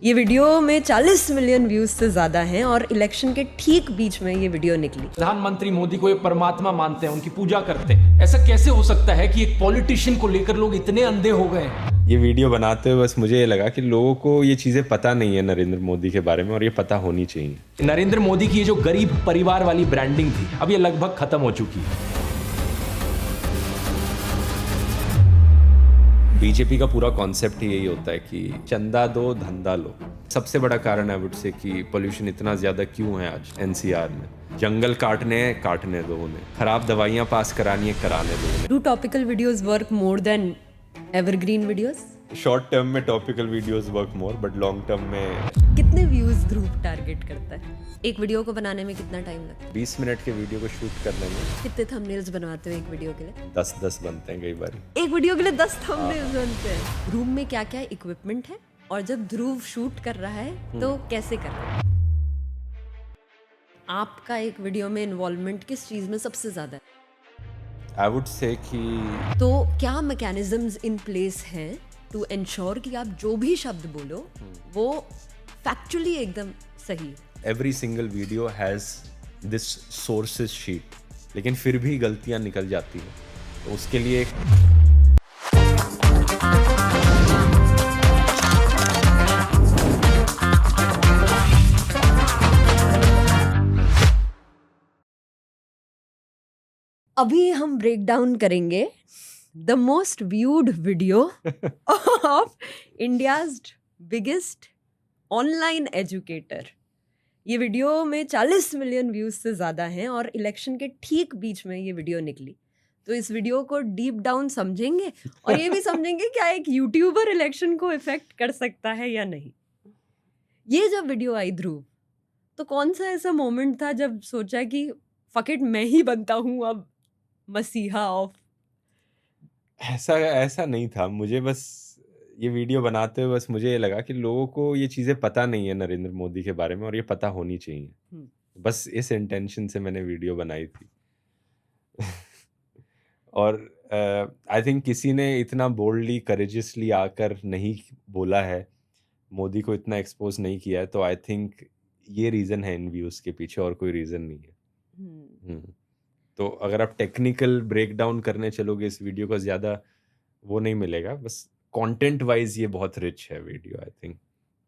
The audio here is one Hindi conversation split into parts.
ये वीडियो में 40 मिलियन व्यूज से ज्यादा हैं और इलेक्शन के ठीक बीच में ये वीडियो निकली। प्रधानमंत्री मोदी को एक परमात्मा मानते हैं, उनकी पूजा करते हैं। ऐसा कैसे हो सकता है कि एक पॉलिटिशियन को लेकर लोग इतने अंधे हो गए? ये वीडियो बनाते हुए बस मुझे ये लगा कि लोगों को ये चीज़ें पता नहीं है नरेंद्र मोदी के बारे में, और ये पता होनी चाहिए। नरेंद्र मोदी की ये जो गरीब परिवार वाली ब्रांडिंग थी, अब ये लगभग खत्म हो चुकी है। बीजेपी का पूरा कॉन्सेप्ट ही यही होता है कि चंदा दो धंधा लो। सबसे बड़ा कारण है वुड से कि पोल्यूशन इतना ज़्यादा क्यों है आज एनसीआर में। जंगल काटने दो उन्हें, खराब दवाइयाँ पास करानी है कराने दो उन्हें। Do topical videos work more than evergreen videos? Short term में topical videos work more, but long term में कितने व्यूज ध्रुव टारगेट करता है? एक वीडियो को बनाने में कितना टाइम लगता है? 20 मिनट के वीडियो को शूट करने में कितने थंबनेल्स बनवाते हो एक वीडियो के लिए? 10 बनते हैं कई बार। एक वीडियो के लिए 10 थंबनेल्स बनते हैं। रूम में क्या क्या इक्विपमेंट है, और जब ध्रुव शूट कर रहा है तो कैसे कर रहा है? आपका एक वीडियो में इन्वॉल्वमेंट किस चीज में सबसे ज्यादा है? आई वुड से कि तो क्या मैकेनिज्म्स इन प्लेस हैं टू एंश्योर कि आप जो भी शब्द बोलो वो फैक्चुअली एकदम सही है? Every single video has this sources sheet, लेकिन फिर भी गलतियां निकल जाती हैं, तो उसके लिए अभी हम ब्रेक डाउन करेंगे the most viewed video of India's biggest online educator. ये वीडियो में 40 मिलियन व्यूज से ज़्यादा हैं और इलेक्शन के ठीक बीच में ये वीडियो निकली। तो इस वीडियो को डीप डाउन समझेंगे और ये भी समझेंगे क्या एक यूट्यूबर इलेक्शन को इफेक्ट कर सकता है या नहीं। ये जब वीडियो आई ध्रुव, तो कौन सा ऐसा मोमेंट था जब सोचा कि फक इट, मैं ही बनता हूँ अब मसीहा ऑफ? ऐसा नहीं था। मुझे बस ये वीडियो बनाते हुए बस मुझे ये लगा कि लोगों को ये चीज़ें पता नहीं है नरेंद्र मोदी के बारे में, और ये पता होनी चाहिए। बस इस इंटेंशन से मैंने वीडियो बनाई थी। और आई थिंक किसी ने इतना बोल्डली करेजियसली आकर नहीं बोला है, मोदी को इतना एक्सपोज नहीं किया है, तो आई थिंक ये रीज़न है इन व्यूज़ के पीछे, और कोई रीज़न नहीं है। तो अगर आप टेक्निकल ब्रेकडाउन करने चलोगे इस वीडियो का, ज़्यादा वो नहीं मिलेगा। बस कंटेंट वाइज ये बहुत रिच है वीडियो आई थिंक,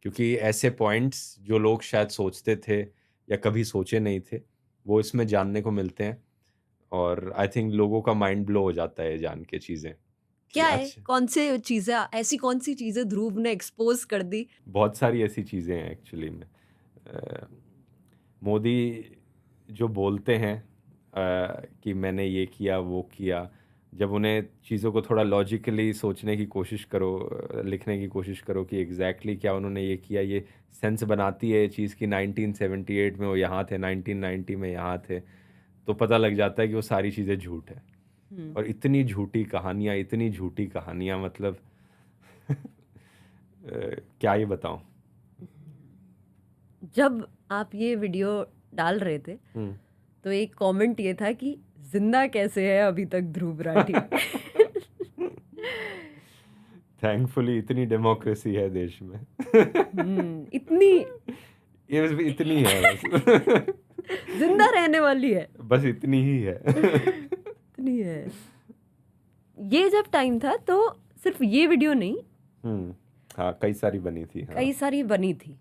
क्योंकि ऐसे पॉइंट्स जो लोग शायद सोचते थे या कभी सोचे नहीं थे, वो इसमें जानने को मिलते हैं, और आई थिंक लोगों का माइंड ब्लो हो जाता है जान के चीज़ें। क्या है, कौन से चीजें, ऐसी कौन सी चीजें ध्रुव ने एक्सपोज कर दी? बहुत सारी ऐसी चीज़ें हैं एक्चुअली में। मोदी जो बोलते हैं कि मैंने ये किया वो किया, जब उन्हें चीज़ों को थोड़ा लॉजिकली सोचने की कोशिश करो, लिखने की कोशिश करो कि एग्जैक्टली क्या उन्होंने ये किया, ये सेंस बनाती है ये चीज़ कि 1978 में वो यहाँ थे, 1990 में यहाँ थे, तो पता लग जाता है कि वो सारी चीज़ें झूठ है। और इतनी झूठी कहानियाँ मतलब क्या ही बताऊं। जब आप ये वीडियो डाल रहे थे तो एक कमेंट ये था कि जिंदा कैसे है अभी तक ध्रुव राठी? थैंकफुली इतनी डेमोक्रेसी है देश में। इतनी ये बस इतनी है बस। जिंदा रहने वाली है, बस इतनी ही है। इतनी है। ये जब टाइम था तो सिर्फ ये वीडियो नहीं, हाँ कई सारी बनी थी। हाँ। कई सारी बनी थी।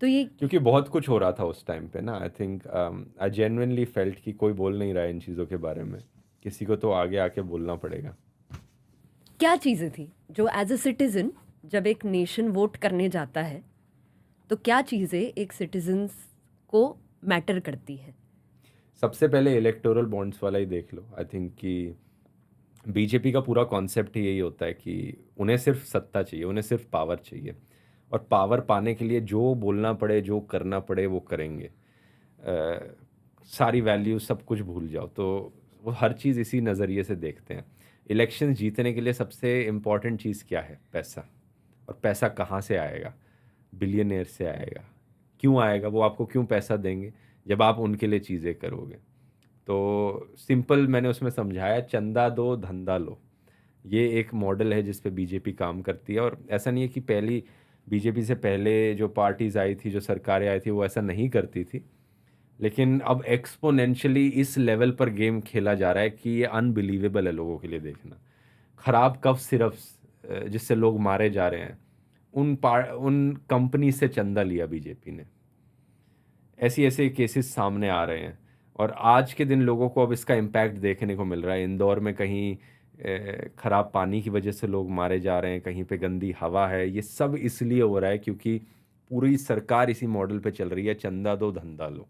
तो ये क्योंकि बहुत कुछ हो रहा था उस टाइम पे ना। I think I genuinely felt कि कोई बोल नहीं रहा है इन चीज़ों के बारे में, किसी को तो आगे आके बोलना पड़ेगा। क्या चीज़ें थी जो एज अ सिटीजन, जब एक नेशन वोट करने जाता है तो क्या चीज़ें एक सिटीजन्स को मैटर करती है? सबसे पहले इलेक्टोरल बॉन्ड्स वाला ही देख लो। आई थिंक कि बीजेपी का पूरा कॉन्सेप्ट ही यही होता है कि उन्हें सिर्फ सत्ता चाहिए, उन्हें सिर्फ पावर चाहिए, और पावर पाने के लिए जो बोलना पड़े जो करना पड़े वो करेंगे। सारी वैल्यू सब कुछ भूल जाओ। तो वो हर चीज़ इसी नज़रिए से देखते हैं। इलेक्शन जीतने के लिए सबसे इम्पॉर्टेंट चीज़ क्या है? पैसा। और पैसा कहाँ से आएगा? बिलियनियर से आएगा। क्यों आएगा? वो आपको क्यों पैसा देंगे? जब आप उनके लिए चीज़ें करोगे। तो सिंपल मैंने उसमें समझाया, चंदा दो धंधा लो। ये एक मॉडल है जिस पे बीजेपी काम करती है। और ऐसा नहीं है कि पहली बीजेपी से पहले जो पार्टीज़ आई थी, जो सरकारें आई थी, वो ऐसा नहीं करती थी। लेकिन अब एक्सपोनेंशियली इस लेवल पर गेम खेला जा रहा है कि ये अनबिलीवेबल है लोगों के लिए देखना। खराब कफ सिरप्स जिससे लोग मारे जा रहे हैं, उन कंपनी से चंदा लिया बीजेपी ने। ऐसी ऐसे केसेस सामने आ रहे हैं और आज के दिन लोगों को अब इसका इम्पैक्ट देखने को मिल रहा है। इंदौर में कहीं ख़राब पानी की वजह से लोग मारे जा रहे हैं, कहीं पे गंदी हवा है। ये सब इसलिए हो रहा है क्योंकि पूरी सरकार इसी मॉडल पे चल रही है, चंदा दो धंधा लो।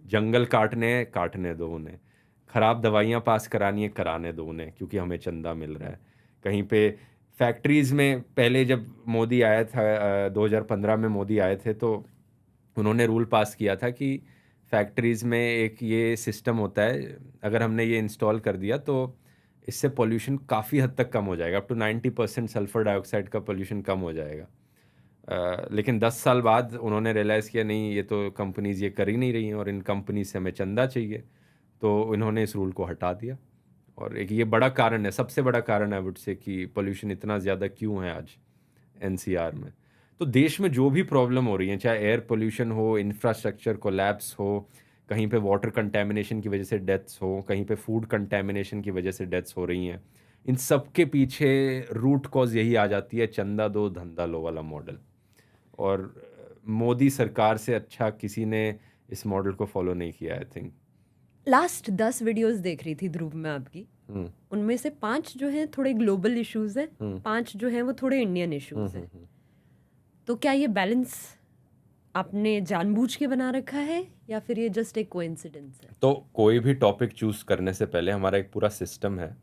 जंगल काटने दो उन्हें, ख़राब दवाइयाँ पास करानी है कराने दो उन्हें, क्योंकि हमें चंदा मिल रहा है। कहीं पे फैक्ट्रीज़ में पहले जब मोदी आया था 2015 में मोदी आए थे, तो उन्होंने रूल पास किया था कि फैक्ट्रीज़ में एक ये सिस्टम होता है, अगर हमने ये इंस्टॉल कर दिया तो इससे पोल्यूशन काफ़ी हद तक कम हो जाएगा। अप टू 90% सल्फर डाइऑक्साइड का पोल्यूशन कम हो जाएगा। लेकिन 10 साल बाद उन्होंने रियलाइज़ किया नहीं, ये तो कंपनीज़ ये कर ही नहीं रही हैं और इन कंपनी से हमें चंदा चाहिए, तो इन्होंने इस रूल को हटा दिया। और एक ये बड़ा कारण है, सबसे बड़ा कारण है वुड से कि पोल्यूशन इतना ज़्यादा क्यों है आज एनसीआर में। तो देश में जो भी प्रॉब्लम हो रही है, चाहे एयर पोल्यूशन हो, इंफ्रास्ट्रक्चर कोलैप्स हो, कहीं पे वाटर कंटेमिनेशन की वजह से डेथ्स हो, कहीं पे फूड कंटेमिनेशन की वजह से डेथ्स हो रही हैं, इन सब के पीछे रूट कॉज यही आ जाती है, चंदा दो धंधा लो वाला मॉडल। और मोदी सरकार से अच्छा किसी ने इस मॉडल को फॉलो नहीं किया, आई थिंक। लास्ट 10 वीडियोस देख रही थी ध्रुव में आपकी, उनमें से 5 जो हैं थोड़े ग्लोबल इश्यूज हैं, 5 जो हैं वो थोड़े इंडियन इश्यूज हैं। तो क्या ये बैलेंस आपने जानबूझ के बना रखा है या फिर ये जस्ट एक कोइंसिडेंस है? तो कोई भी टॉपिक चूज करने से पहले हमारा एक पूरा सिस्टम है,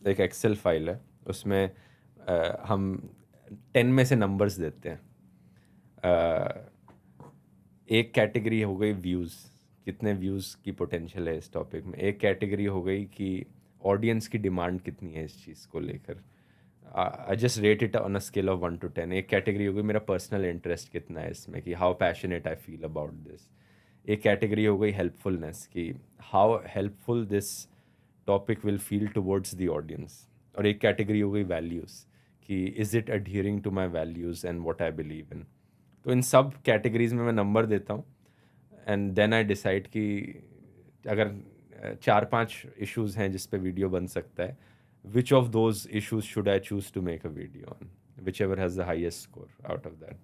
एक एक्सेल फाइल है, उसमें हम 10 में से नंबर्स देते हैं। एक कैटेगरी हो गई व्यूज़, कितने व्यूज़ की पोटेंशियल है इस टॉपिक में। एक कैटेगरी हो गई कि ऑडियंस की डिमांड कितनी है इस चीज़ को लेकर। I just rate it on a scale of 1 to 10। एक कैटेगरी हो गई मेरा पर्सनल इंटरेस्ट कितना है इसमें, कि how passionate I feel about this. एक कैटेगरी हो गई हेल्पफुलनेस, कि how helpful this topic will feel towards the audience. और एक कैटेगरी हो गई वैल्यूज़, कि is it adhering to my values and what I believe in. तो इन सब कैटेगरीज में मैं नंबर देता हूँ एंड देन आई डिसाइड कि अगर 4-5 इश्यूज़ हैं जिस पे वीडियो बन सकता है, which of those issues should I choose to make a video on, whichever has the highest score out of that.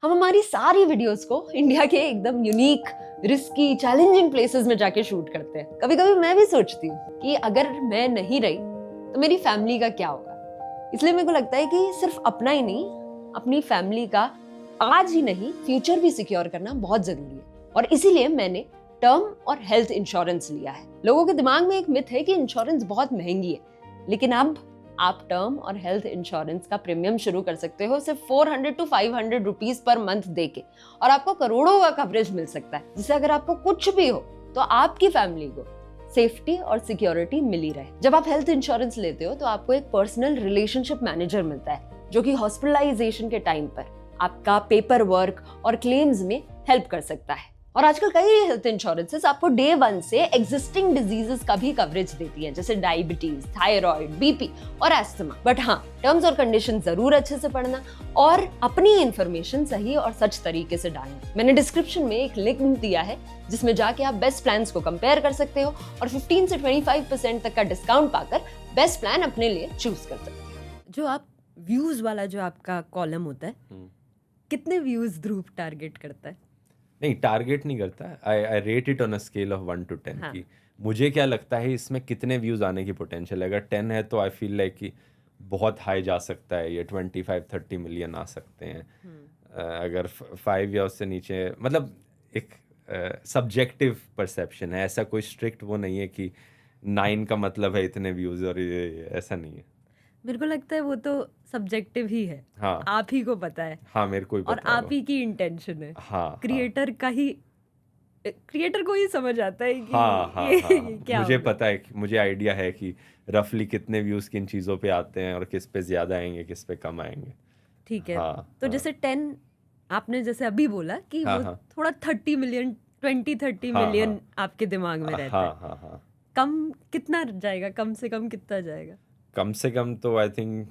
हम हमारी सारी वीडियोस को इंडिया के एकदम यूनिक, रिस्की, चैलेंजिंग प्लेसेस में जाके शूट करते हैं। कभी कभी मैं भी सोचती हूँ कि अगर मैं नहीं रही तो मेरी फैमिली का क्या होगा। इसलिए मेरे को लगता है कि सिर्फ अपना ही नहीं, अपनी फैमिली का आज ही नहीं फ्यूचर भी सिक्योर करना बहुत जरूरी है। और इसीलिए मैंने टर्म और हेल्थ इंश्योरेंस लिया है। लोगों के दिमाग में एक मिथ है कि इंश्योरेंस बहुत महंगी है, लेकिन अब आप टर्म और हेल्थ इंश्योरेंस का प्रीमियम शुरू कर सकते हो सिर्फ 400 to 500 रुपीज पर मंथ देके, और आपको करोड़ों का कवरेज मिल सकता है, जिससे अगर आपको कुछ भी हो तो आपकी फैमिली को सेफ्टी और सिक्योरिटी मिली रहे। जब आप हेल्थ इंश्योरेंस लेते हो तो आपको एक पर्सनल रिलेशनशिप मैनेजर मिलता है, जो कि हॉस्पिटलाइजेशन के टाइम पर आपका पेपर वर्क और क्लेम्स में हेल्प कर सकता है। और आजकल कई हेल्थ इंश्योरेंसेस आपको डे 1 से एग्जिस्टिंग डिजीजेस का भी कवरेज देती है, जैसे डायबिटीज, थायराइड, बीपी और एस्थमा। बट हाँ, टर्म्स और कंडीशन जरूर अच्छे से पढ़ना और अपनी इंफॉर्मेशन सही और सच तरीके से डालना। मैंने डिस्क्रिप्शन में एक लिंक दिया है जिसमें जाके आप बेस्ट प्लान्स को कंपेयर कर सकते हो और 15 से 25% तक का डिस्काउंट पाकर बेस्ट प्लान अपने लिए चूज कर सकते हो। जो आप व्यूज वाला जो आपका कॉलम होता है, कितने व्यूज ध्रुव टारगेट करता है? नहीं, टारगेट नहीं करता, आई rate it on a scale of 1 to 10। हाँ. कि मुझे क्या लगता है इसमें कितने व्यूज़ आने की पोटेंशियल है। अगर 10 है तो आई फील लाइक कि बहुत हाई जा सकता है, ये 25-30 मिलियन आ सकते हैं। अगर 5 या उससे नीचे, मतलब एक सब्जेक्टिव परसेप्शन है, ऐसा कोई स्ट्रिक्ट वो नहीं है कि 9 का मतलब है इतने व्यूज़, और ये ऐसा नहीं है। मेरे को लगता है वो तो सब्जेक्टिव ही है। हाँ, आप ही को पता है। हाँ, मेरे को ही और पता है आप वो। ही की इंटेंशन है। हाँ, क्रिएटर का ही, क्रिएटर को ही समझ आता है कि हाँ, हाँ, ये हाँ, क्या मुझे होगा। पता है कि मुझे आइडिया है कि रफली कितने व्यूज़ किन चीज़ों पे आते हैं और किस पे ज़्यादा आएंगे, किस पे कम आएंगे। ठीक है। हाँ, तो हाँ। जैसे 10 आपने जैसे अभी बोला कि हाँ, वो हाँ। थोड़ा 30 मिलियन 20-30 हाँ, मिलियन हाँ। आपके दिमाग में रहता हाँ, है। हाँ, हाँ। कम कितना जाएगा? कम से कम कितना जाएगा? कम से कम तो आई थिंक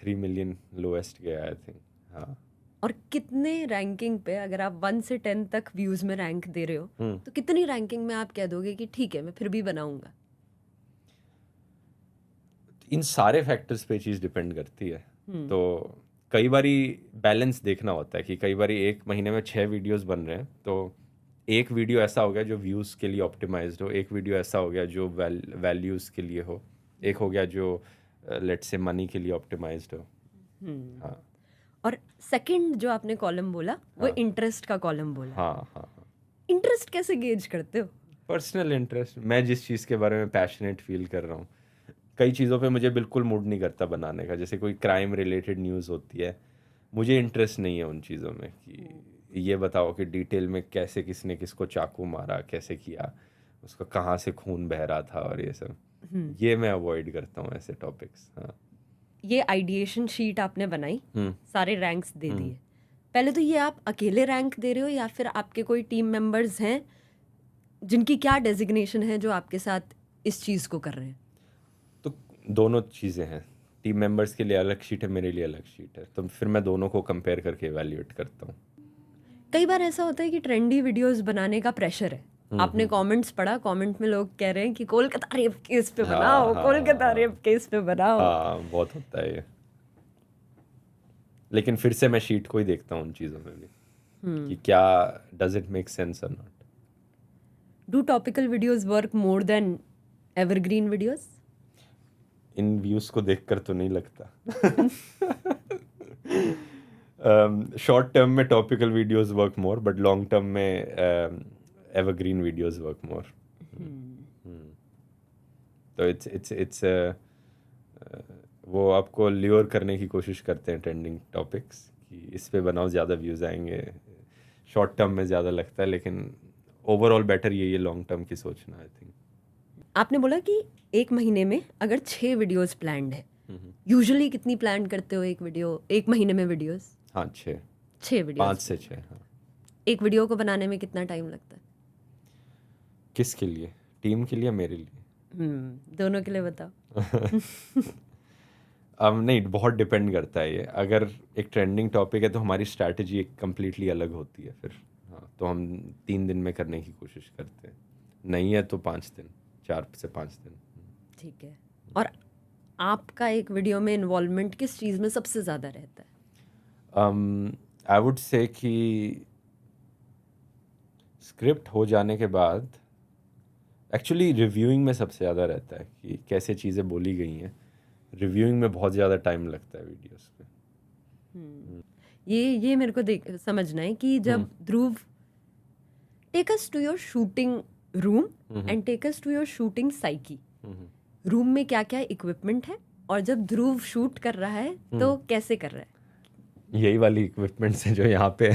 3 मिलियन लोएस्ट गया आई थिंक। हाँ। और कितने रैंकिंग पे, अगर आप 1 से 10 तक व्यूज में रैंक दे रहे हो, हम्म। तो कितनी रैंकिंग में आप कह दोगे कि ठीक है मैं फिर भी बनाऊंगा? इन सारे फैक्टर्स पे चीज़ डिपेंड करती है। हम्म। तो कई बारी बैलेंस देखना होता है कि कई बारी एक महीने में 6 वीडियोस बन रहे हैं, तो एक वीडियो ऐसा हो गया जो व्यूज़ के लिए ऑप्टिमाइज्ड हो, एक वीडियो ऐसा हो गया जो वैल्यूज़ के लिए हो, एक हो गया जो लेट्स से मनी के लिए ऑप्टिमाइज्ड हो। हाँ और सेकंड जो आपने कॉलम बोला वो हाँ इंटरेस्ट का कॉलम बोला। हाँ हाँ। इंटरेस्ट कैसे गेज करते हो? पर्सनल इंटरेस्ट, मैं जिस चीज़ के बारे में पैशनेट फील कर रहा हूँ। कई चीज़ों पे मुझे बिल्कुल मूड नहीं करता बनाने का, जैसे कोई क्राइम रिलेटेड न्यूज़ होती है, मुझे इंटरेस्ट नहीं है उन चीज़ों में कि ये बताओ कि डिटेल में कैसे किसने किसको चाकू मारा, कैसे किया, उसका कहाँ से खून बह रहा था और ये सब, ये मैं अवॉइड करता हूँ ऐसे टॉपिक्स। हाँ। ये आइडिएशन शीट आपने बनाई, हम्म। सारे रैंक्स दे दिए। पहले तो ये आप अकेले रैंक दे रहे हो या फिर आपके कोई टीम मेंबर्स हैं जिनकी क्या डेजिग्नेशन है जो आपके साथ इस चीज़ को कर रहे हैं? तो दोनों चीज़ें हैं, टीम मेंबर्स के लिए अलग शीट है, मेरे लिए अलग शीट है, तो फिर मैं दोनों को कंपेयर करके एवेल्युएट करता हूँ। कई बार ऐसा होता है कि ट्रेंडी वीडियोस बनाने का प्रेशर है। आपने कमेंट्स पढ़ा, कमेंट में लोग कह रहे हैं कि कोलकाता रेप केस पे बनाओ, कोलकाता रेप केस पे बनाओ। हाँ बहुत होता है ये, लेकिन फिर से मैं शीट को ही देखता हूँ उन चीज़ों में भी कि क्या डज इट मेक सेंस और not. Do topical videos work more than evergreen videos? In views को देखकर तो नहीं लगता। शॉर्ट टर्म में topical videos work more, but long term में एवरग्रीन वीडियोस वर्क मोर। तो इट्स वो आपको ल्योर करने की कोशिश करते हैं ट्रेंडिंग टॉपिक्स कि इस पे बनाओ, ज़्यादा व्यूज़ आएंगे, शॉर्ट टर्म में ज़्यादा लगता है, लेकिन ओवरऑल बेटर ये लॉन्ग टर्म की सोचना आई थिंक। आपने बोला कि एक महीने में अगर 6 वीडियोस प्लान्ड है, यूजुअली कितनी प्लान करते हो एक वीडियो एक महीने में वीडियोस? हाँ 6 वीडियोस। 5 से 6। हाँ। एक वीडियो को बनाने में कितना टाइम लगता है? किसके लिए, टीम के लिए, मेरे लिए? दोनों के लिए बताओ। नहीं, बहुत डिपेंड करता है ये। अगर एक ट्रेंडिंग टॉपिक है तो हमारी स्ट्रैटेजी एक कम्प्लीटली अलग होती है फिर। हाँ, तो हम 3 दिन में करने की कोशिश करते हैं, नहीं है तो 5 दिन, 4 से 5 दिन। ठीक है। और आपका एक वीडियो में इन्वॉल्वमेंट किस चीज़ में सबसे ज़्यादा रहता है? आई वुड से कि स्क्रिप्ट हो जाने के बाद एक्चुअली रिव्यूइंग में सबसे ज़्यादा रहता है कि कैसे चीज़ें बोली गई हैं। रिव्यूइंग में बहुत ज़्यादा टाइम लगता है वीडियोस पे। ये मेरे को समझना है कि जब Dhruv take us to your shooting room and take us to your shooting psyche. Room में क्या क्या इक्विपमेंट है और जब ध्रुव शूट कर रहा है तो कैसे कर रहा है? यही वाली इक्विपमेंट्स हैं जो यहाँ पे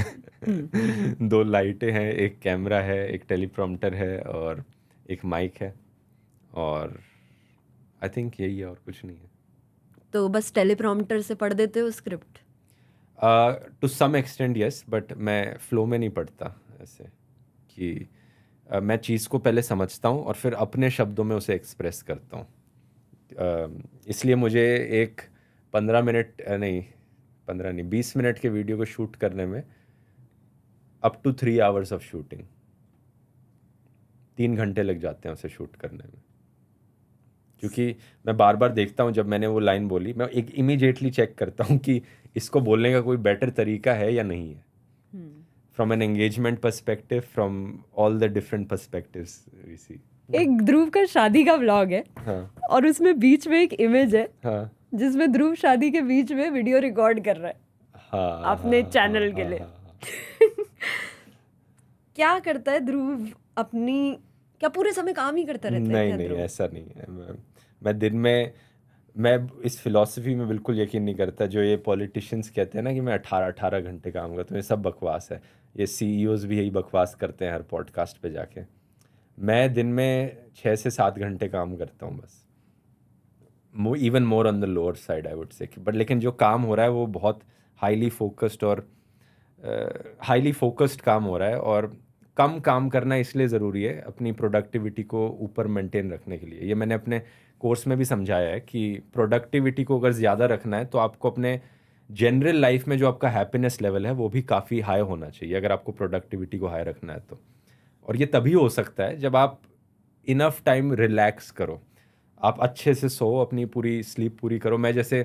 2 लाइटें हैं, एक कैमरा है, एक टेलीप्रॉम्प्टर है और एक माइक है, और आई थिंक यही है और कुछ नहीं है। तो बस टेलीप्रॉम्प्टर से पढ़ देते हो script? To some extent yes, but मैं फ्लो में नहीं पढ़ता ऐसे कि मैं चीज़ को पहले समझता हूँ और फिर अपने शब्दों में उसे एक्सप्रेस करता हूँ। इसलिए मुझे एक 20 मिनट के वीडियो को शूट करने में up to 3 hours of shooting, 3 घंटे लग जाते हैं उसे शूट करने में, क्योंकि मैं बार बार देखता हूँ। जब मैंने वो लाइन बोली, मैं एक इमीडिएटली चेक करता हूँ कि इसको बोलने का कोई बेटर तरीका है या नहीं है, from an engagement perspective, from all the different perspectives we see. एक ध्रुव का शादी का व्लॉग है। हाँ और उसमें बीच में एक इमेज है हाँ जिसमें ध्रुव शादी के बीच में वीडियो रिकॉर्ड कर रहा है हाँ अपने हाँ, चैनल हाँ, के हाँ, लिए। हाँ, क्या करता है ध्रुव अपनी, क्या पूरे समय काम ही करता रहता है नहीं क्या नहीं, ध्रुव? ऐसा नहीं है। मैं दिन में, मैं इस फिलॉसफी में बिल्कुल यकीन नहीं करता जो ये पॉलिटिशियंस कहते हैं ना कि मैं 18 घंटे काम करता हूँ। ये सब बकवास है। ये CEOs भी यही बकवास करते हैं हर पॉडकास्ट पे जाके। मैं दिन में 6 से 7 घंटे काम करता हूँ बस, even more on the lower side I would say. But लेकिन जो काम हो रहा है वो बहुत हाईली फोकस्ड काम हो रहा है, और कम काम करना इसलिए ज़रूरी है अपनी प्रोडक्टिविटी को ऊपर मेंटेन रखने के लिए। ये मैंने अपने कोर्स में भी समझाया है कि प्रोडक्टिविटी को अगर ज़्यादा रखना है तो आपको अपने जनरल लाइफ में जो आपका हैप्पीनेस लेवल है वो भी काफ़ी हाई होना चाहिए, अगर आपको प्रोडक्टिविटी को हाई रखना है तो। और ये तभी हो सकता है जब आप इनफ टाइम रिलैक्स करो, आप अच्छे से सो, अपनी पूरी स्लीप पूरी करो। मैं जैसे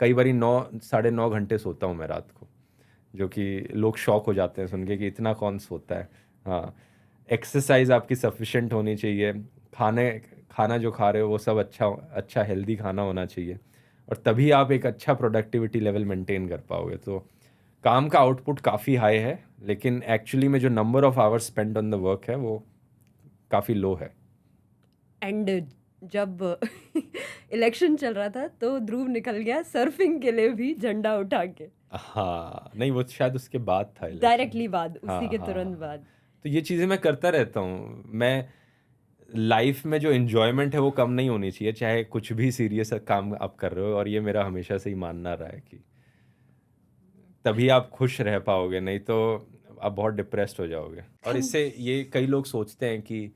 कई बारी 9-9.5 घंटे सोता हूँ मैं रात को, जो कि लोग शॉक हो जाते हैं सुन के कि इतना कौन सोता है। हाँ, एक्सरसाइज आपकी सफिशिएंट होनी चाहिए, खाना जो खा रहे हो वो सब अच्छा हेल्दी खाना होना चाहिए, और तभी आप एक अच्छा प्रोडक्टिविटी लेवल मेंटेन कर पाओगे। तो काम का आउटपुट काफ़ी हाई है, लेकिन एक्चुअली में जो number of hours spend on the work है वो काफ़ी लो है। एंड जब इलेक्शन चल रहा था तो ध्रुव निकल गया सर्फिंग के लिए भी झंडा उठा के, हाँ, नहीं वो शायद उसके बाद था election। डायरेक्टली बाद, हाँ उसी के हाँ तुरंत हाँ। बाद। तो ये चीज़ें मैं करता रहता हूँ। मैं लाइफ में जो एन्जॉयमेंट है वो कम नहीं होनी चाहिए, चाहे कुछ भी सीरियस काम आप कर रहे हो, और ये मेरा हमेशा से ही मानना रहा है कि तभी आप खुश रह पाओगे, नहीं तो आप बहुत डिप्रेस्ड हो जाओगे। और इससे ये कई लोग सोचते हैं कि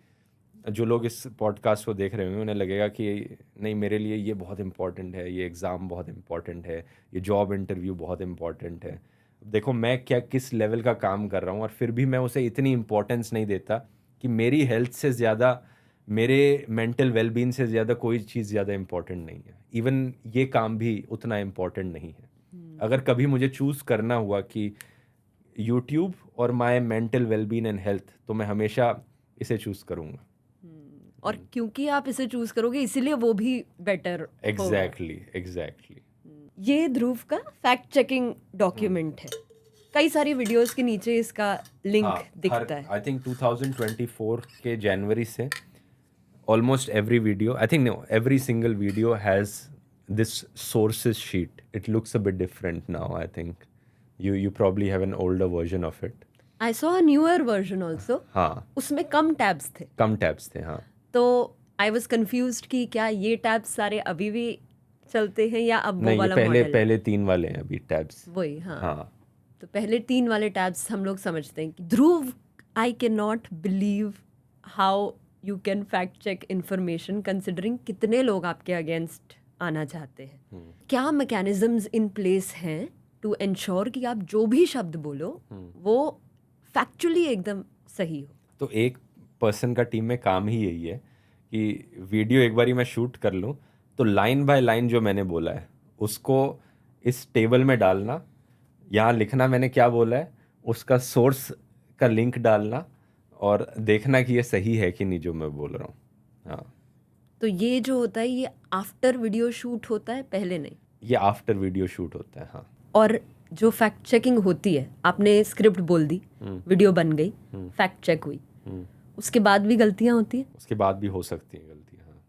जो लोग इस पॉडकास्ट को देख रहे होंगे उन्हें लगेगा कि नहीं, मेरे लिए ये बहुत इम्पोर्टेंट है, ये एग्ज़ाम बहुत इम्पोर्टेंट है, ये जॉब इंटरव्यू बहुत इम्पोर्टेंट है। देखो मैं किस लेवल का काम कर रहा हूँ, और फिर भी मैं उसे इतनी इम्पोर्टेंस नहीं देता कि मेरी हेल्थ से ज़्यादा, मेरे मेंटल वेलबींग से ज़्यादा कोई चीज़ ज़्यादा इम्पोर्टेंट नहीं है। इवन ये काम भी उतना इम्पोर्टेंट नहीं है। अगर कभी मुझे चूज़ करना हुआ कि यूट्यूब और my mental wellbeing and health, तो मैं हमेशा इसे चूज़ करूँगा। और क्योंकि आप इसे चूज करोगे इसीलिए वो भी बेटर होगा। एग्जैक्टली। ये ध्रुव का फैक्ट चेकिंग डॉक्यूमेंट है, कई सारी वीडियोस के नीचे इसका लिंक दिखता है। आई थिंक 2024 के जनवरी से almost every video, I think no, every single video has this sources sheet. It looks a bit different now. I think you probably have an older version of it. I saw a newer version also. हाँ, उसमें कम टैब्स थे। कम टैब्स थे। हाँ, तो आई वाज कंफ्यूज्ड कि क्या ये टैब्स सारे अभी भी चलते हैं या अब वो नहीं, वाला ये मॉडल? पहले 3 वाले हैं अभी टैब्स। वही, हाँ। हाँ, तो पहले 3 वाले टैब्स हम लोग समझते हैं कि Dhruv, I can not believe how you can fact check information considering कितने लोग आपके अगेंस्ट आना चाहते हैं। क्या मैकेनिज्म्स इन प्लेस हैं टू एंश्योर कि आप जो भी शब्द बोलो वो फैक्चुअली एकदम सही हो? तो एक पर्सन का टीम में काम ही यही है कि वीडियो एक बारी मैं शूट कर लूँ तो लाइन बाय लाइन जो मैंने बोला है उसको इस टेबल में डालना, यहाँ लिखना मैंने क्या बोला है, उसका सोर्स का लिंक डालना, और देखना कि ये सही है कि नहीं जो मैं बोल रहा हूँ। हाँ, तो ये जो होता है ये आफ्टर वीडियो शूट होता है, पहले नहीं? ये आफ्टर वीडियो शूट होता है। हाँ, और जो फैक्ट चेकिंग होती है, आपने स्क्रिप्ट बोल दी, वीडियो बन गई, फैक्ट चेक हुई, उसके बाद भी गलतियां होती हैं? उसके बाद भी हो सकती हैं गलतियाँ। हाँ,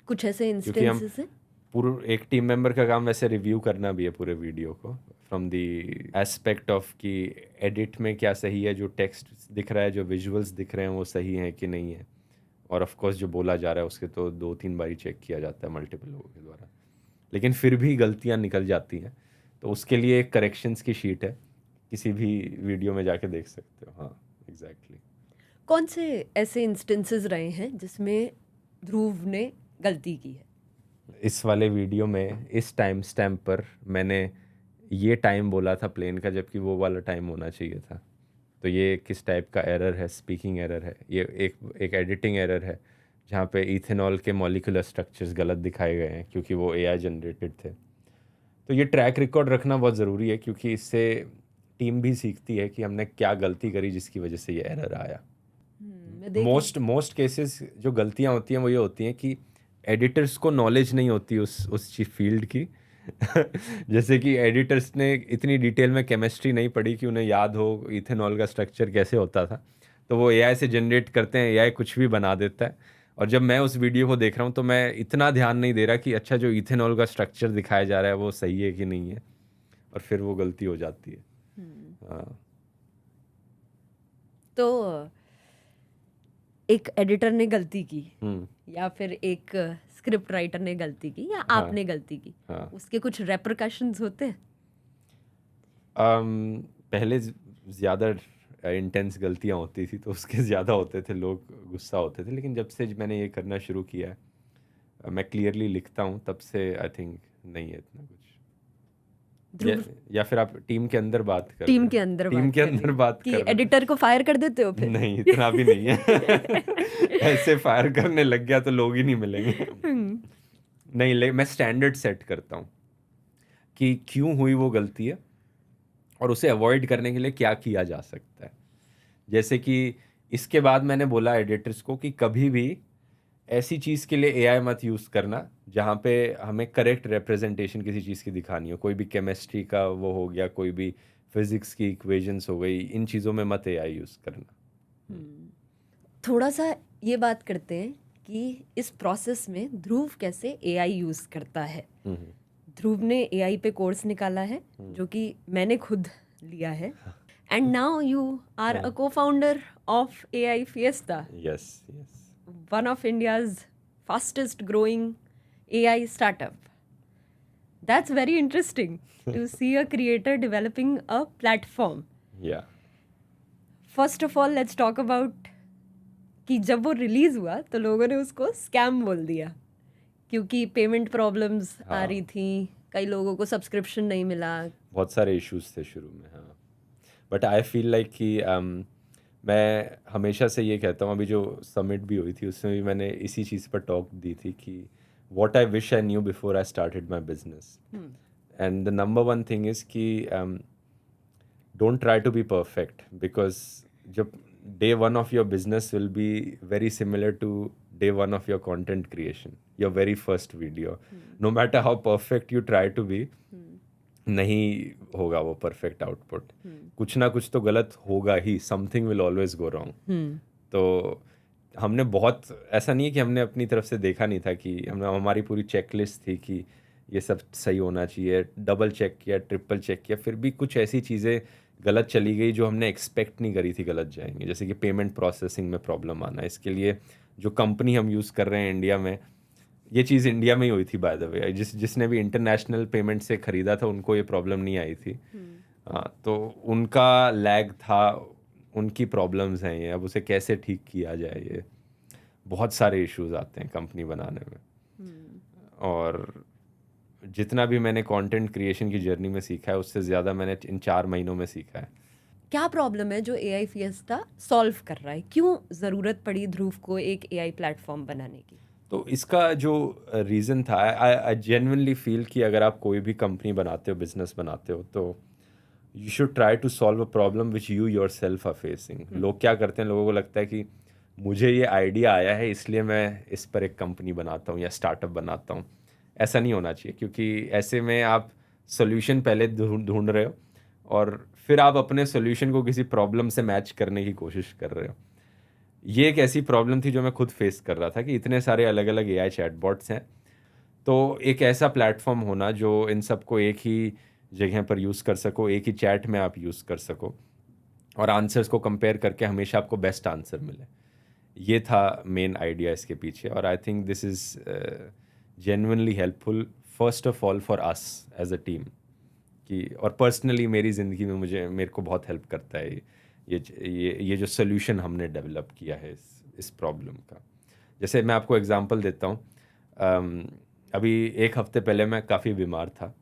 कुछ ऐसे इंस्टेंसेस हैं? पूरे एक टीम मेंबर का काम वैसे रिव्यू करना भी है पूरे वीडियो को, फ्रॉम द एस्पेक्ट ऑफ कि एडिट में क्या सही है, जो टेक्स्ट दिख रहा है, जो विजुअल्स दिख रहे हैं वो सही है कि नहीं है, और ऑफ कोर्स जो बोला जा रहा है उसके तो 2-3 बारी चेक किया जाता है मल्टीपल लोगों के द्वारा, लेकिन फिर भी गलतियाँ निकल जाती हैं। तो उसके लिए एक करेक्शंस की शीट है, किसी भी वीडियो में जाके देख सकते हो। हाँ, एग्जैक्टली। कौन से ऐसे इंस्टेंसेस रहे हैं जिसमें ध्रुव ने गलती की है? इस वाले वीडियो में इस टाइम स्टैम्प पर मैंने ये टाइम बोला था प्लेन का, जबकि वो वाला टाइम होना चाहिए था। तो ये किस टाइप का एरर है? स्पीकिंग एरर है, ये एक एडिटिंग एरर है, जहाँ पे इथेनॉल के मॉलिक्यूलर स्ट्रक्चर्स गलत दिखाए गए हैं क्योंकि वो AI जनरेटेड थे। तो ये ट्रैक रिकॉर्ड रखना बहुत ज़रूरी है, क्योंकि इससे टीम भी सीखती है कि हमने क्या गलती करी जिसकी वजह से ये एरर आया। मोस्ट केसेस जो गलतियाँ होती हैं वो ये होती हैं कि एडिटर्स को नॉलेज नहीं होती उस फील्ड की जैसे कि एडिटर्स ने इतनी डिटेल में केमिस्ट्री नहीं पढ़ी कि उन्हें याद हो इथेनॉल का स्ट्रक्चर कैसे होता था, तो वो AI से जनरेट करते हैं, AI कुछ भी बना देता है। और जब मैं उस वीडियो को देख रहा हूँ तो मैं इतना ध्यान नहीं दे रहा कि अच्छा जो इथेनॉल का स्ट्रक्चर दिखाया जा रहा है वो सही है कि नहीं है, और फिर वो गलती हो जाती है। हाँ, तो एक एडिटर ने गलती की या फिर एक स्क्रिप्ट राइटर ने गलती की या आपने गलती की, उसके कुछ रेपरकशंस होते हैं? पहले ज़्यादा इंटेंस गलतियाँ होती थी तो उसके ज़्यादा होते थे, लोग गुस्सा होते थे। लेकिन जब से मैंने ये करना शुरू किया है, मैं क्लियरली लिखता हूँ, तब से आई थिंक नहीं है इतना कुछ। ध्रुव, या फिर आप टीम के अंदर बात कर रहे टीम हो? के अंदर टीम बात के कर रही अंदर हूँ बात कि कर रहे एडिटर को फायर कर देते हो हो? फिर? नहीं, इतना भी नहीं है। ऐसे फायर करने लग गया तो लोग ही नहीं मिलेंगे। हम्म, नहीं, मैं स्टैंडर्ड सेट करता हूँ कि क्यों हुई वो गलती है और उसे अवॉइड करने के लिए क्या किया जा सकता है। जैसे कि इसके बाद मैंने बोला एडिटर्स को कि कभी भी ऐसी चीज़ के लिए एआई मत यूज़ करना जहाँ पे हमें करेक्ट रिप्रेजेंटेशन किसी चीज़ की दिखानी हो। कोई भी केमिस्ट्री का वो हो गया, कोई भी फिजिक्स की इक्वेशंस हो गई, इन चीज़ों में मत एआई यूज़ करना। थोड़ा सा ये बात करते हैं कि इस प्रोसेस में ध्रुव कैसे एआई यूज़ करता है। ध्रुव ने एआई पे कोर्स निकाला है जो कि मैंने खुद लिया है, and now you are a co-founder of AI Fiesta, yes, yes. one of India's fastest growing AI startup. That's very interesting to see a creator developing a platform. या First of all, let's talk about कि जब वो रिलीज हुआ तो लोगों ने उसको स्कैम बोल दिया क्योंकि पेमेंट प्रॉब्लम्स आ रही थी, कई लोगों को सब्सक्रिप्शन नहीं मिला। बहुत सारे इश्यूज थे शुरू में। हाँ, बट आई फील लाइक कि मैं हमेशा से ये कहता हूँ, अभी जो समिट भी हुई थी उसमें भी मैंने इसी चीज़ पर टॉक दी थी कि what I wish I knew before I started my business, and the number one thing is कि don't try to be perfect, because जब day one of your business will be very similar to day one of your content creation, your very first video. No matter how perfect you try to be, नहीं होगा वो परफेक्ट आउटपुट। कुछ ना कुछ तो गलत होगा ही, something will always go wrong. तो हमने बहुत, ऐसा नहीं है कि हमने अपनी तरफ से देखा नहीं था कि हमारी पूरी चेकलिस्ट थी कि ये सब सही होना चाहिए, डबल चेक किया, ट्रिपल चेक किया, फिर भी कुछ ऐसी चीज़ें गलत चली गई जो हमने एक्सपेक्ट नहीं करी थी गलत जाएंगे। जैसे कि पेमेंट प्रोसेसिंग में प्रॉब्लम आना, इसके लिए जो कंपनी हम यूज़ कर रहे हैं इंडिया में, ये चीज़ इंडिया में ही हुई थी बाय द वे। जिसने भी इंटरनेशनल पेमेंट से ख़रीदा था उनको ये प्रॉब्लम नहीं आई थी। तो उनका लैग था, उनकी प्रॉब्लम्स हैं ये, अब उसे कैसे ठीक किया जाए, ये बहुत सारे इश्यूज आते हैं कंपनी बनाने में। और जितना भी मैंने कंटेंट क्रिएशन की जर्नी में सीखा है उससे ज़्यादा मैंने इन 4 महीनों में सीखा है। क्या प्रॉब्लम है जो एआई फिएस्टा सॉल्व कर रहा है? क्यों ज़रूरत पड़ी ध्रुव को एक एआई प्लेटफॉर्म बनाने की? तो इसका जो रीज़न था, आई जेन्युइनली फील कि अगर आप कोई भी कंपनी बनाते हो, बिजनेस बनाते हो, तो you should try to solve a problem which you your self are facing. लोग क्या करते हैं, लोगों को लगता है कि मुझे ये आइडिया आया है इसलिए मैं इस पर एक कंपनी बनाता हूँ या स्टार्टअप बनाता हूँ। ऐसा नहीं होना चाहिए, क्योंकि ऐसे में आप सोल्यूशन पहले ढूंढ रहे हो और फिर आप अपने सोल्यूशन को किसी प्रॉब्लम से मैच करने की कोशिश कर रहे हो। ये एक ऐसी प्रॉब्लम थी जो मैं खुद फेस कर रहा था कि इतने सारे अलग अलग एआई चैटबॉट्स हैं, तो एक ऐसा प्लेटफॉर्म होना जो इन सबको एक ही जगह पर यूज़ कर सको, एक ही चैट में आप यूज़ कर सको और आंसर्स को कंपेयर करके हमेशा आपको बेस्ट आंसर मिले, ये था मेन आइडिया इसके पीछे। और I think this is genuinely helpful first of all for us as a team, कि और पर्सनली मेरी ज़िंदगी में मेरे को बहुत हेल्प करता है ये जो सोल्यूशन हमने डेवलप किया है इस प्रॉब्लम का। जैसे मैं आपको एग्जांपल देता हूँ, अभी 1 हफ्ते पहले मैं काफ़ी बीमार था,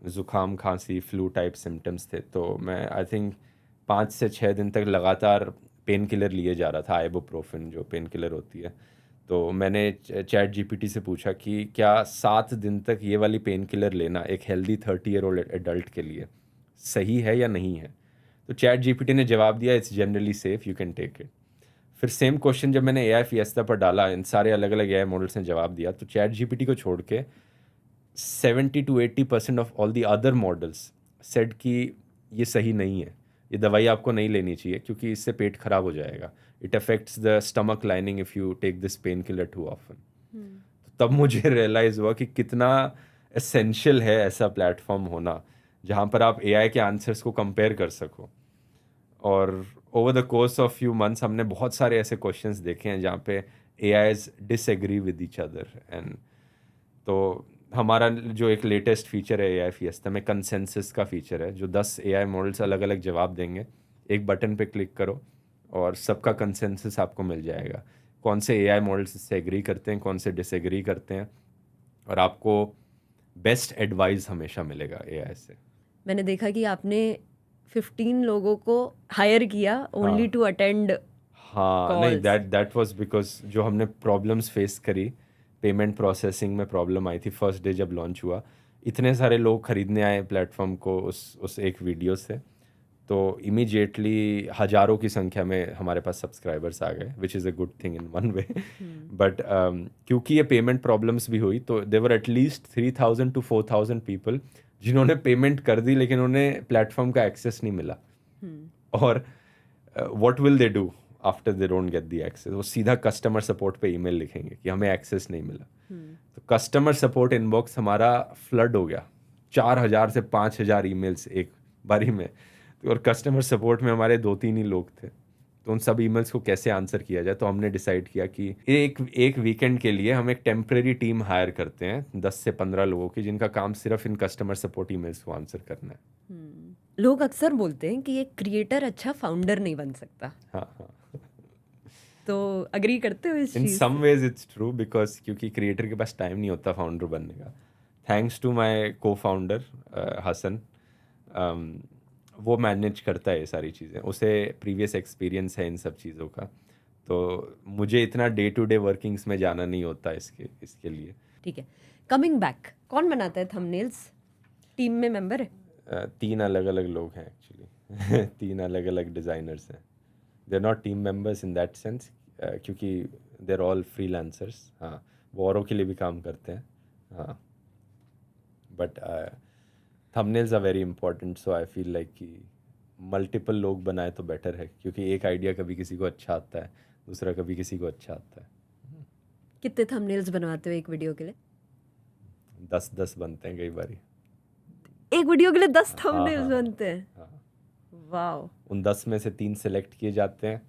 ज़ुकाम, खांसी, फ्लू टाइप सिम्टम्स थे, तो मैं आई थिंक 5 से 6 दिन तक लगातार पेन किलर लिए जा रहा था, आइबुप्रोफेन जो पेन किलर होती है। तो मैंने चैट जीपीटी से पूछा कि क्या 7 दिन तक ये वाली पेन किलर लेना एक हेल्दी 30 ईयर ओल्ड एडल्ट के लिए सही है या नहीं है। तो चैट जीपीटी ने जवाब दिया, it's generally safe, you can take it. फिर सेम क्वेश्चन जब मैंने एआई फिएस्टा पर डाला, इन सारे अलग अलग एआई मॉडल्स ने जवाब दिया, तो चैट जीपीटी को छोड़ के 70 to 80% of all the other models said कि ये सही नहीं है, ये दवाई आपको नहीं लेनी चाहिए क्योंकि इससे पेट खराब हो जाएगा, it affects the stomach lining if you take this pain killer too often. तो तब मुझे रियलाइज़ हुआ कि कितना एसेंशियल है ऐसा प्लेटफॉर्म होना जहाँ पर आप एआई के आंसर्स को कंपेयर कर सको। और over the course of few months हमने बहुत सारे ऐसे क्वेश्चंस देखे हैं जहाँ पे AIs disagree with each other, and तो हमारा जो एक लेटेस्ट फीचर है एआई फिएस्टा में, कंसेंसस का फीचर है, जो 10 एआई मॉडल्स अलग अलग जवाब देंगे एक बटन पे क्लिक करो और सबका कंसेंसस आपको मिल जाएगा, कौन से एआई मॉडल्स से एग्री करते हैं, कौन से डिसएग्री करते हैं, और आपको बेस्ट एडवाइस हमेशा मिलेगा एआई से। मैंने देखा कि आपने 15 लोगों को हायर किया ओनली टू अटेंड। हाँ नहीं, calls. दैट वाज बिकॉज जो हमने प्रॉब्लम्स फेस करी, पेमेंट प्रोसेसिंग में प्रॉब्लम आई थी फर्स्ट डे जब लॉन्च हुआ, इतने सारे लोग खरीदने आए प्लेटफॉर्म को उस एक वीडियो से, तो इमीडिएटली हज़ारों की संख्या में हमारे पास सब्सक्राइबर्स आ गए, which is a good thing in one way. But क्योंकि ये पेमेंट प्रॉब्लम्स भी हुई, तो देवर एटलीस्ट 3,000 to 4,000 पीपल जिन्होंने पेमेंट कर दी लेकिन उन्हें प्लेटफॉर्म का एक्सेस नहीं मिला। और what will they do after they don't get the access? वो सीधा कस्टमर सपोर्ट पे ईमेल लिखेंगे कि हमें एक्सेस नहीं मिला। तो कस्टमर सपोर्ट इनबॉक्स हमारा फ्लड हो गया, 4,000 से 5,000 ईमेल्स एक बारी में। और कस्टमर सपोर्ट में हमारे 2-3 ही लोग थे, तो उन सब ईमेल्स को कैसे आंसर किया जाए? तो हमने डिसाइड किया कि एक वीकेंड के लिए हम एक टेम्परेरी टीम हायर करते हैं 10 से 15 लोगों की, जिनका काम सिर्फ इन कस्टमर सपोर्ट ईमेल्स को आंसर करना है। लोग अक्सर बोलते हैं कि एक क्रिएटर अच्छा फाउंडर नहीं बन सकता। हाँ, तो अग्री करते हो इस इन चीज? Some ways it's true, because क्योंकि क्रिएटर के पास टाइम नहीं होता फाउंडर बनने का। Thanks to my co-founder Hasan, वो मैनेज करता है ये सारी चीज़ें, उसे प्रीवियस एक्सपीरियंस है इन सब चीज़ों का, तो मुझे इतना डे टू डे वर्किंग्स में जाना नहीं होता इसके लिए। ठीक है, कमिंग बैक, कौन बनाता है थंबनेल्स? टीम में मेंबर है? 3 अलग अलग लोग हैं एक्चुअली 3 अलग अलग डिज़ाइनर्स हैं। They are not team members in that sense, क्योंकि दे आर ऑल फ्रीलांसर्स। हाँ, वो औरों के लिए भी काम करते हैं। हाँ, but thumbnails are very important, so I feel like कि मल्टीपल लोग बनाए तो बेटर है, क्योंकि एक आइडिया कभी किसी को अच्छा आता है, दूसरा कभी किसी को अच्छा आता है। कितने थंबनेल्स बनवाते हो एक वीडियो के लिए? 10 बनते हैं कई बारी। एक वीडियो के लिए 10 हाँ, थंबनेल्स हाँ, बनते हैं? हाँ। वाओ। उन 10 में से 3 सेलेक्ट किए जाते हैं,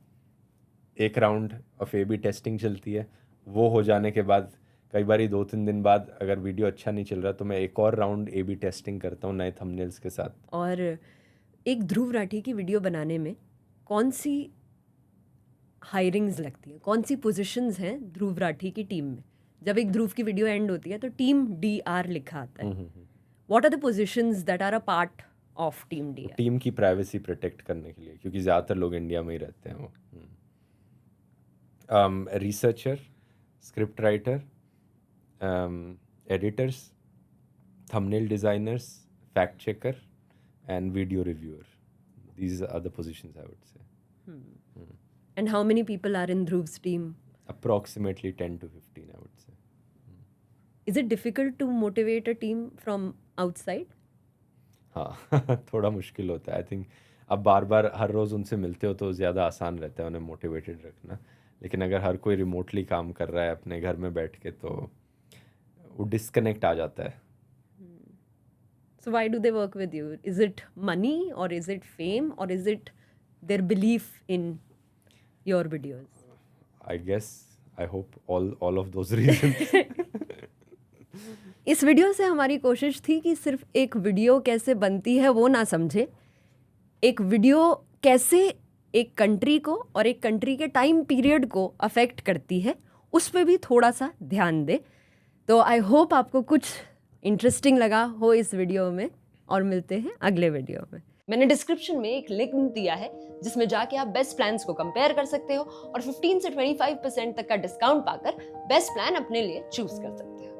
एक round of A B testing चलती है, वो हो जाने के बाद कई बारी 2-3 दिन बाद अगर वीडियो अच्छा नहीं चल रहा तो मैं एक और राउंड ए बी टेस्टिंग करता हूँ नए थंबनेल्स के साथ। और एक ध्रुव राठी की वीडियो बनाने में कौन सी हायरिंग्स लगती है, कौन सी पोजीशंस हैं ध्रुव राठी की टीम में? जब एक ध्रुव की वीडियो एंड होती है तो टीम DR लिखा आता है। What are the positions that are a part of team DR? Team की प्राइवेसी प्रोटेक्ट करने के लिए, क्योंकि ज़्यादातर लोग इंडिया में ही रहते हैं। वो researcher, script writer, editors, thumbnail designers, fact checker and video reviewer. These are the positions I would say. And how many people are in Dhruv's team? Approximately 10 to 15 I would say. Is it difficult to motivate a team from outside? हाँ थोड़ा मुश्किल होता है। आई थिंक अब बार बार हर रोज़ उनसे मिलते हो तो ज़्यादा आसान रहता है उन्हें मोटिवेटेड रखना, लेकिन अगर हर कोई रिमोटली काम कर रहा है अपने घर में बैठ के तो वो डिस्कनेक्ट आ जाता है। So why do they work with you? Is it money or is it fame or is it their belief in your videos? I guess, I hope all of those reasons. इस वीडियो से हमारी कोशिश थी कि सिर्फ एक वीडियो कैसे बनती है वो ना समझे, एक वीडियो कैसे एक कंट्री को और एक कंट्री के टाइम पीरियड को अफेक्ट करती है उस पर भी थोड़ा सा ध्यान दे। तो आई होप आपको कुछ इंटरेस्टिंग लगा हो इस वीडियो में, और मिलते हैं अगले वीडियो में। मैंने डिस्क्रिप्शन में एक लिंक दिया है जिसमें जाके आप बेस्ट प्लान्स को कंपेयर कर सकते हो और 15 से 25% तक का डिस्काउंट पाकर बेस्ट प्लान अपने लिए चूज कर सकते हो।